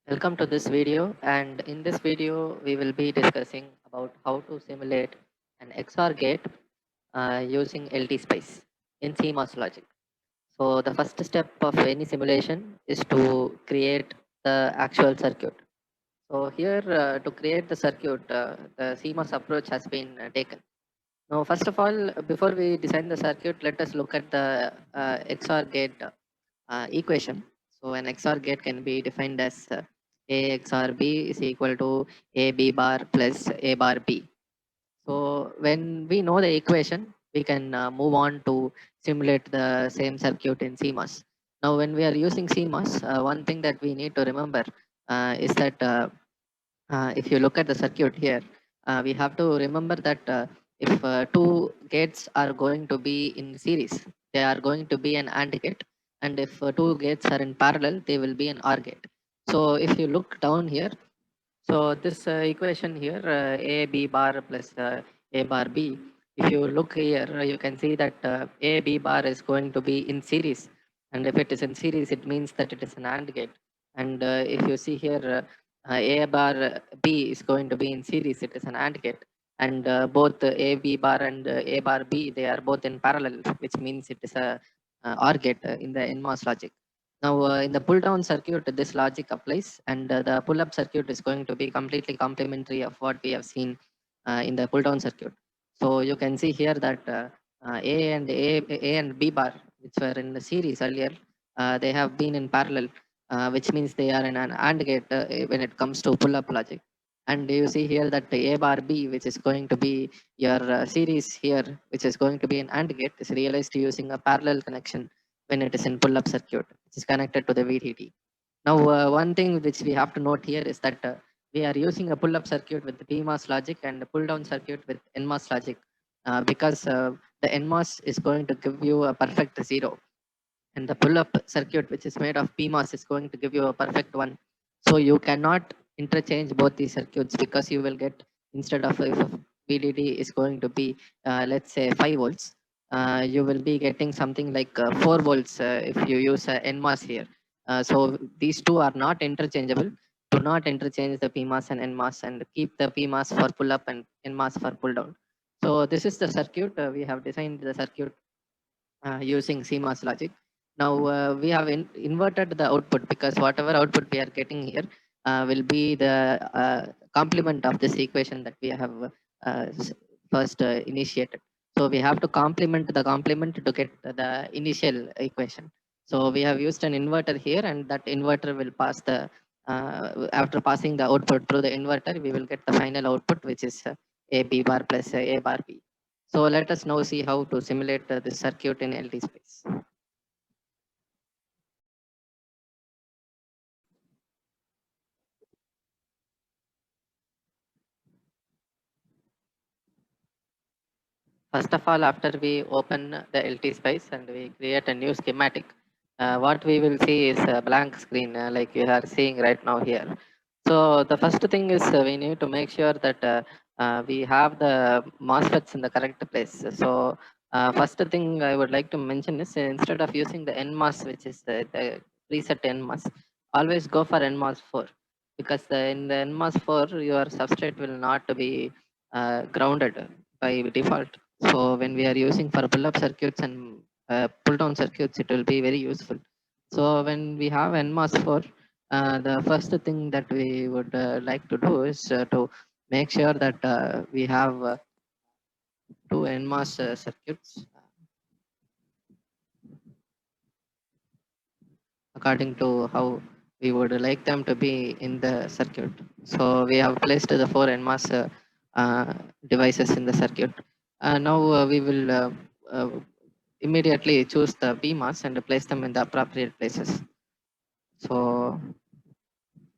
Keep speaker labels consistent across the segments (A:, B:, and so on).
A: Welcome to this video, and in this video we will be discussing about how to simulate an XOR gate using LT Spice in CMOS logic. So the first step of any simulation is to create the actual circuit. So here to create the circuit, the CMOS approach has been taken. Now first of all, before we design the circuit, let us look at the XOR gate equation. So an XOR gate can be defined as A XOR B is equal to A B bar plus A bar B. So when we know the equation, we can move on to simulate the same circuit in CMOS. Now when we are using CMOS, one thing that we need to remember is that if you look at the circuit here, we have to remember that if two gates are going to be in series, they are going to be an AND gate, and if two gates are in parallel, they will be an OR gate. So if you look down here, so this equation here, A B bar plus A bar B, if you look here, you can see that A B bar is going to be in series, and if it is in series, it means that it is an AND gate. And if you see here, A bar B is going to be in series, it is an AND gate. And both A B bar and A bar B, they are both in parallel, which means it is a OR gate in the NMOS logic. Now, in the pull down circuit, this logic applies, and the pull up circuit is going to be completely complementary of what we have seen in the pull down circuit. So you can see here that A and B bar, which were in the series earlier, they have been in parallel, which means they are in an AND gate when it comes to pull up logic. And you see here that the A bar B, which is going to be your series here, which is going to be an AND gate, is realized using a parallel connection when it is in pull up circuit, which is connected to the VDD. Now, one thing which we have to note here is that we are using a pull up circuit with the PMOS logic and a pull down circuit with NMOS logic because the NMOS is going to give you a perfect zero, and the pull up circuit, which is made of PMOS, is going to give you a perfect one. So you cannot interchange both these circuits because you will get, instead of if VDD is going to be let's say 5 volts, you will be getting something like 4 volts if you use NMOS here. So these two are not interchangeable. Do not interchange the PMOS and NMOS, and keep the PMOS for pull up and NMOS for pull down. So this is the circuit. We have designed the circuit using CMOS logic. Now we have inverted the output because whatever output we are getting here will be the complement of this equation that we have first initiated. So we have to complement the complement to get the initial equation. So we have used an inverter here, and that inverter will pass the after passing the output through the inverter, we will get the final output, which is A B bar plus A bar B. So let us now see how to simulate this circuit in LT space. First of all, after we open the LT space and we create a new schematic, what we will see is a blank screen like you are seeing right now here. So the first thing is we need to make sure that we have the MOSFETs in the correct place. So first thing I would like to mention is instead of using the NMOS, which is the preset NMOS, always go for NMOS 4, because in the NMOS 4 your substrate will not be grounded by default. So when we are using for pull-up circuits and pull-down circuits, it will be very useful. So when we have NMOS 4, the first thing that we would like to do is to make sure that we have two NMOS circuits according to how we would like them to be in the circuit. So we have placed the four NMOS devices in the circuit. Now we will uh, immediately choose the PMOS and place them in the appropriate places. So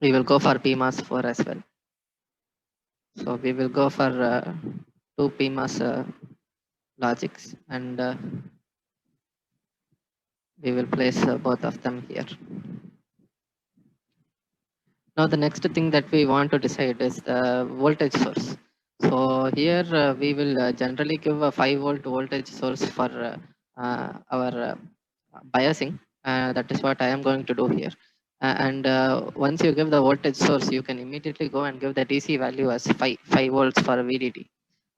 A: we will go for PMOS 4 as well. So we will go for two PMOS logics, and we will place both of them here. Now the next thing that we want to decide is the voltage source. So here we will generally give a 5 volt voltage source for our biasing. That is what I am going to do here. And once you give the voltage source, you can immediately go and give the DC value as 5 volts for VDD,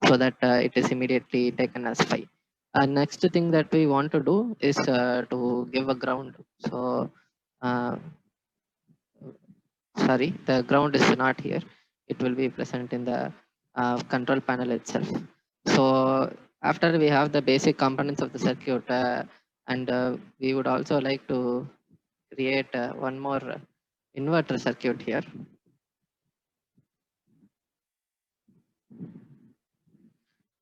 A: so that it is immediately taken as 5. Next thing that we want to do is to give a ground. So uh, sorry, the ground is not here. It will be present in the control panel itself. So after we have the basic components of the circuit, and we would also like to create one more inverter circuit here.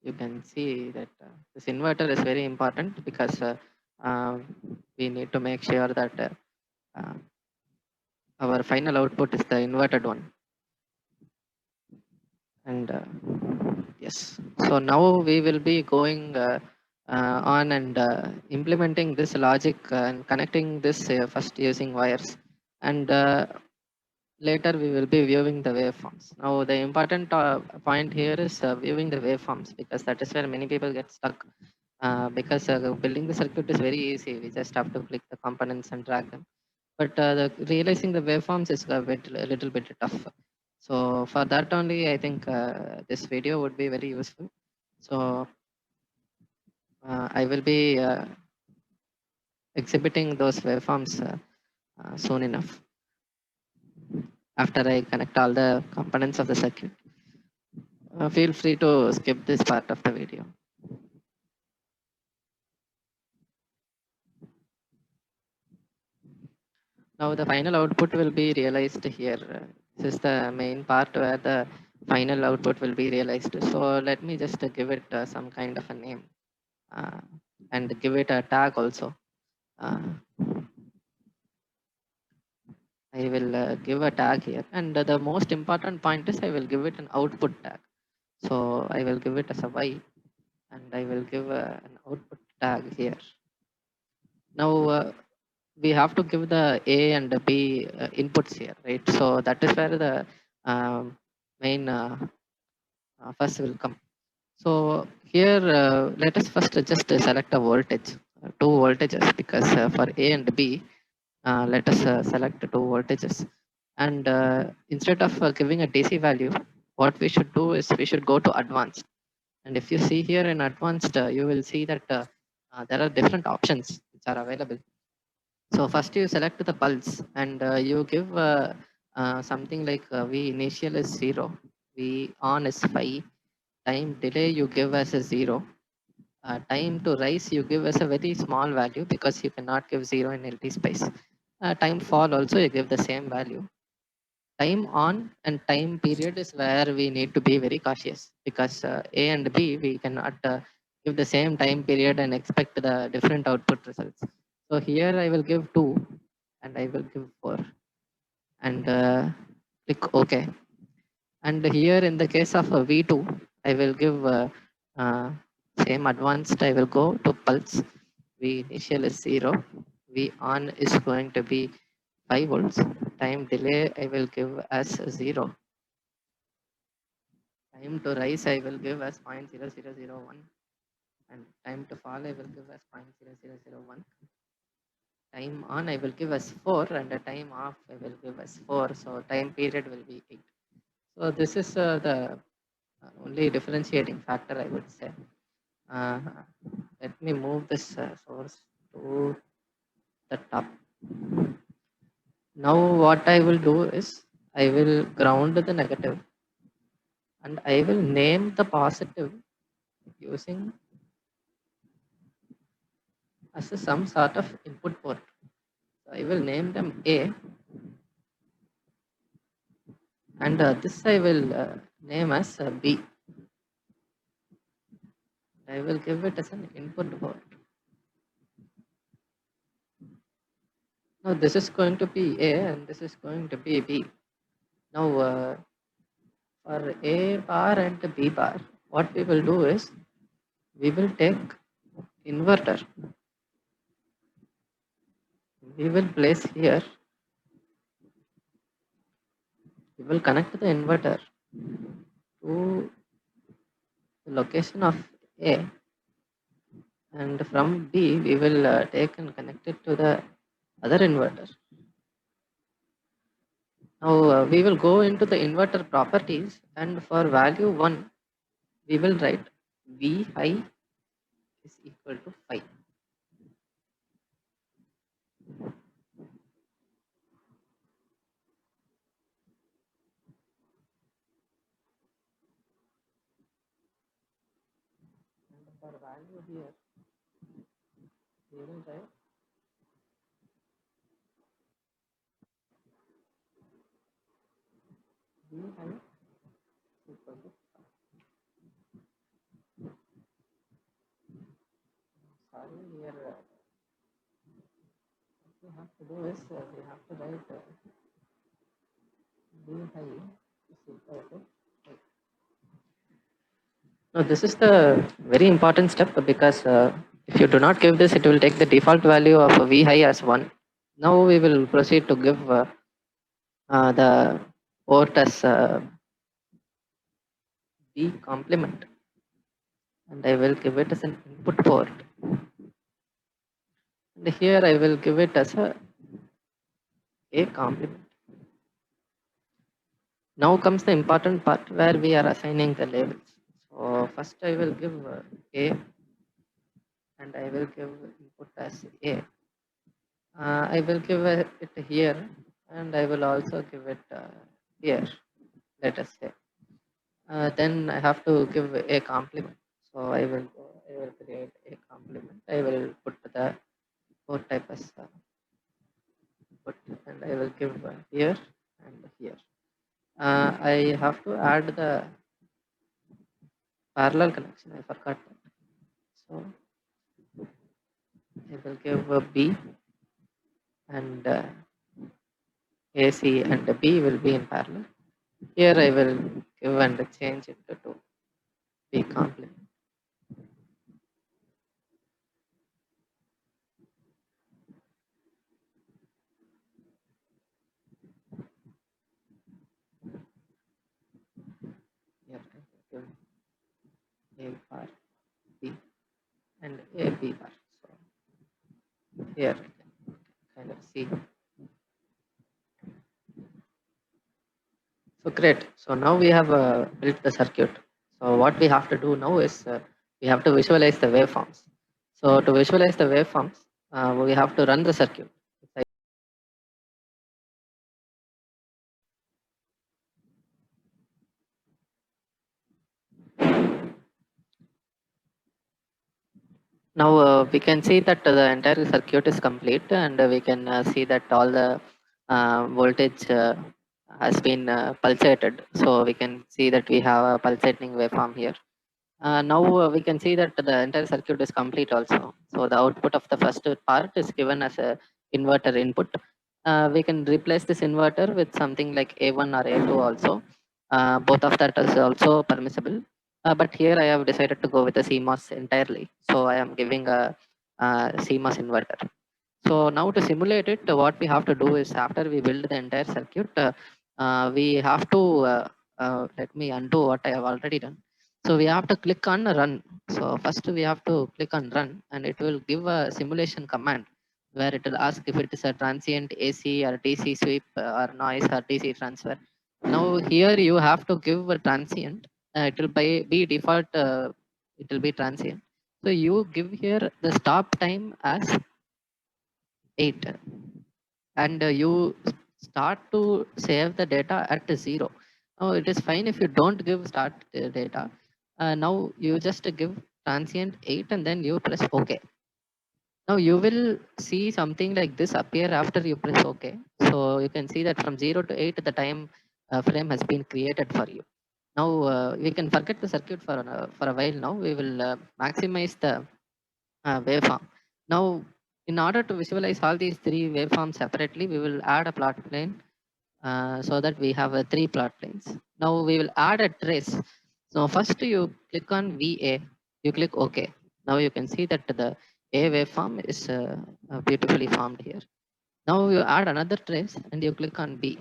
A: You can see that this inverter is very important, because uh, we need to make sure that uh, our final output is the inverted one. And yes, so now we will be going on and implementing this logic and connecting this first using wires, and later we will be viewing the waveforms. Now the important point here is viewing the waveforms, because that is where many people get stuck. Because building the circuit is very easy, we just have to click the components and drag them, but realizing the waveforms is a little bit tough. So for that only, I think this video would be very useful. So I will be exhibiting those waveforms soon enough, after I connect all the components of the circuit. Feel free to skip this part of the video. Now the final output will be realized here. This is the main part where the final output will be realized. So let me just give it some kind of a name, uh, and give it a tag also. Uh, I will give a tag here, and the most important point is I will give it an output tag. So I will give it as a Y, and I will give an output tag here. Now we have to give the A and the B inputs here, right? So that is where the main first will come. So here, let us first just select a voltage, two voltages, because for A and B, let us select two voltages. And instead of giving a DC value, what we should do is we should go to advanced. And if you see here in advanced, you will see that there are different options which are available. So first you select the pulse, and you give something like V initial is 0, V on is 5, time delay you give as a 0, time to rise you give as a very small value, because you cannot give 0 in LT space. Time fall also you give the same value. Time on and time period is where we need to be very cautious, because A and B we cannot give the same time period and expect the different output results. So here I will give 2, and I will give 4, and click OK. And here in the case of V2, I will give uh, same advanced. I will go to pulse. V initial is 0. V on is going to be 5 volts. Time delay I will give as 0. Time to rise I will give as 0.0001. And time to fall I will give as 0.0001. Time on I will give as 4, and the time off I will give as 4. So time period will be 8. So this is the only differentiating factor, I would say. Uh, Let me move this source to the top. Now what I will do is I will ground the negative, and I will name the positive using as some sort of input port. So I will name them A, and this I will name as B. I will give it as an input port. Now this is going to be A, and this is going to be B. Now for A bar and B bar, what we will do is we will take inverter. We will place here. We will connect the inverter to the location of A, and from B we will take and connect it to the other inverter. Now we will go into the inverter properties, and for value 1 we will write V high is equal to 5. And for value here we will write V high is equal to 5. Sorry, here what we have to do is we have to write V high is equal to 5. Now this is the very important step, because if you do not give this, it will take the default value of V high as 1. Now we will proceed to give the port as B complement, and I will give it as an input port, and here I will give it as A complement. Now comes the important part where we are assigning the labels. So first I will give A, and I will give input as A. I will give it here, and I will also give it here, let us say. Then I have to give a complement. So I will create a complement. I will put the port type as put, and I will give here and here. I have to add the parallel connection. I forgot that. So I will give B, and AC and B will be in parallel. Here I will give and change it to B complement. Here I will give A bar B and A B bar. So here I can kind of see. So great. So now we have built the circuit. So what we have to do now is we have to visualize the waveforms. So to visualize the waveforms, we have to run the circuit. Now we can see that the entire circuit is complete, and we can see that all the voltage has been pulsated. So we can see that we have a pulsating waveform here. Now we can see that the entire circuit is complete also. So the output of the first part is given as a inverter input. We can replace this inverter with something like A1 or A2 also. Both of that is also permissible. But here I have decided to go with a CMOS entirely. So I am giving a CMOS inverter. So now to simulate it, what we have to do is after we build the entire circuit, we have to let me undo what I have already done. So we have to click on run. So first we have to click on run, and it will give a simulation command where it will ask if it is a transient AC or DC sweep or noise or DC transfer. Now here you have to give a transient. It will be default. It will be transient. So you give here the stop time as 8, and you start to save the data at 0. Now it is fine if you don't give start data. Now you just give transient 8 and then you press OK. Now you will see something like this appear after you press OK. So you can see that from 0 to 8 the time frame has been created for you. Now we can forget the circuit for a while. Now we will maximize the waveform. Now, in order to visualize all these three waveforms separately, we will add a plot plane so that we have three plot planes. Now we will add a trace. So first you click on VA, you click OK. Now you can see that the A waveform is beautifully formed here. Now you add another trace and you click on B.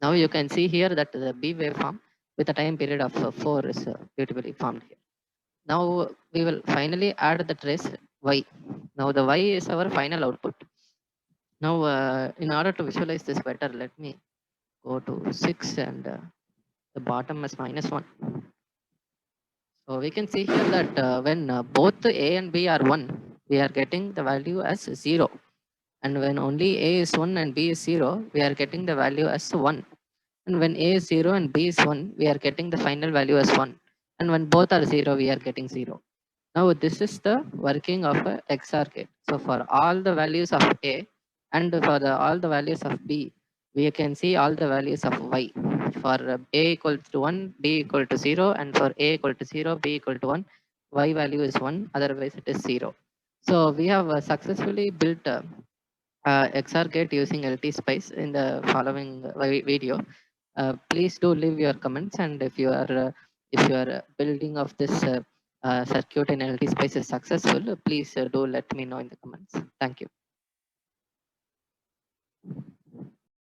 A: Now you can see here that the B waveform with a time period of 4 is beautifully formed here. Now we will finally add the trace Y. Now the Y is our final output. Now in order to visualize this better, let me go to 6 and the bottom is -1. So we can see here that when both A and B are 1, we are getting the value as 0. And when only A is 1 and B is 0, we are getting the value as 1. And when A is 0 and B is 1, we are getting the final value as 1. And when both are 0, we are getting 0. Now this is the working of a XOR gate. So for all the values of A and for all the values of B, we can see all the values of Y. For A equal to 1, B equal to 0, and for A equal to 0, B equal to 1, Y value is 1, otherwise it is 0. So we have successfully built XOR gate using LT Spice in the following video. Please do leave your comments, and if you are building of this circuit in LT Spice is successful, please do let me know in the comments. Thank you.